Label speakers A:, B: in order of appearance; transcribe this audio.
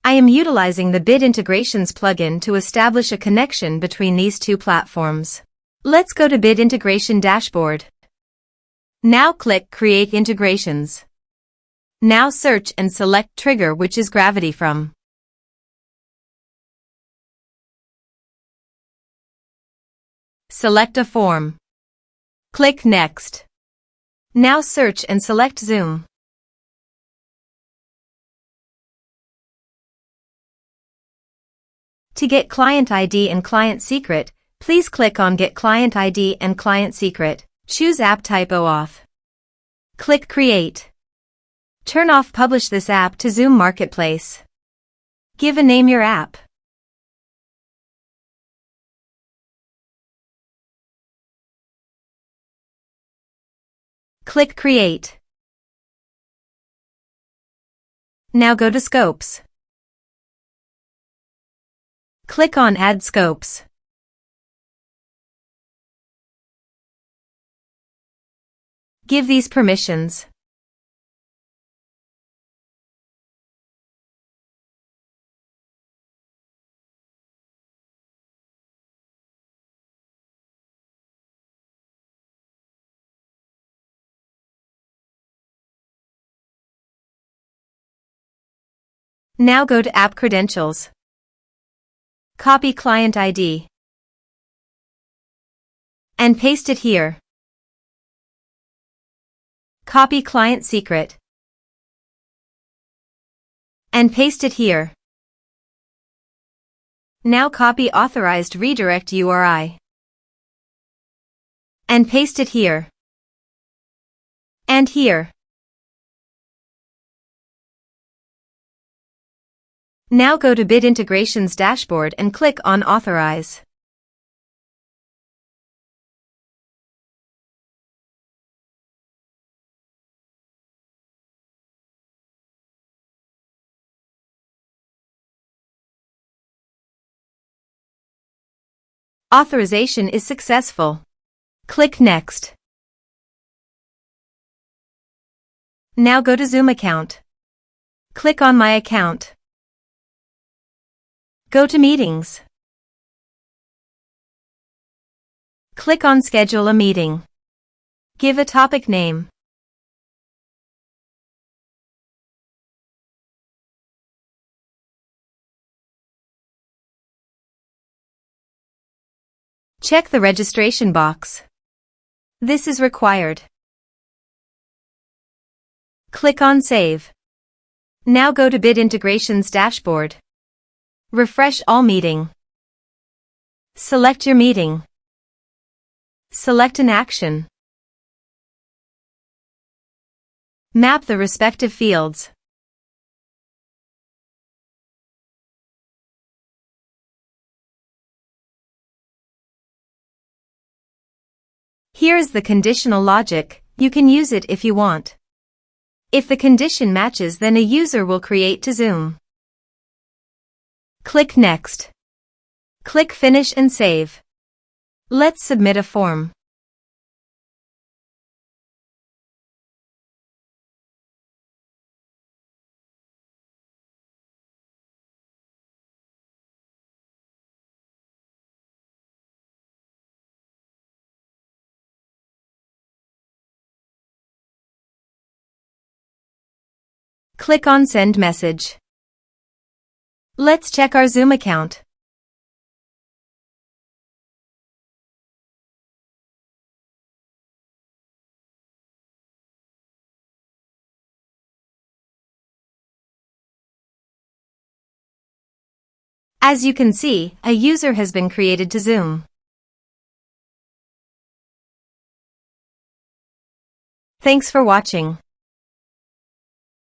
A: I am utilizing the Bit Integrations plugin to establish a connection between these two platforms. Let's go to Bit Integration Dashboard. Now click Create Integrations. Now search and select Trigger, which is Gravity from. Select a form. Click Next. Now search and select Zoom. To get Client ID and Client Secret, please click on Get Client ID and Client Secret. Choose App Type OAuth. Click Create. Turn off Publish this app to Zoom Marketplace. Give a name your app. Click Create. Now go to Scopes. Click on Add Scopes. Give these permissions. Now go to App Credentials. Copy Client ID and paste it here. Copy Client Secret and paste it here. Now copy Authorized Redirect URI and paste it here and here. Now go to Bit Integrations Dashboard and click on Authorize. Authorization is successful. Click Next. Now go to Zoom Account. Click on My Account. Go to Meetings. Click on Schedule a Meeting. Give a topic name. Check the registration box. This is required. Click on Save. Now go to Bit Integrations Dashboard. Refresh all meeting. Select your meeting. Select an action. Map the respective fields. Here is the conditional logic. You can use it if you want. If the condition matches, then a user will create to Zoom. Click Next. Click Finish and Save. Let's submit a form. Click on Send Message. Let's check our Zoom account. As you can see, a user has been created to Zoom. Thanks for watching.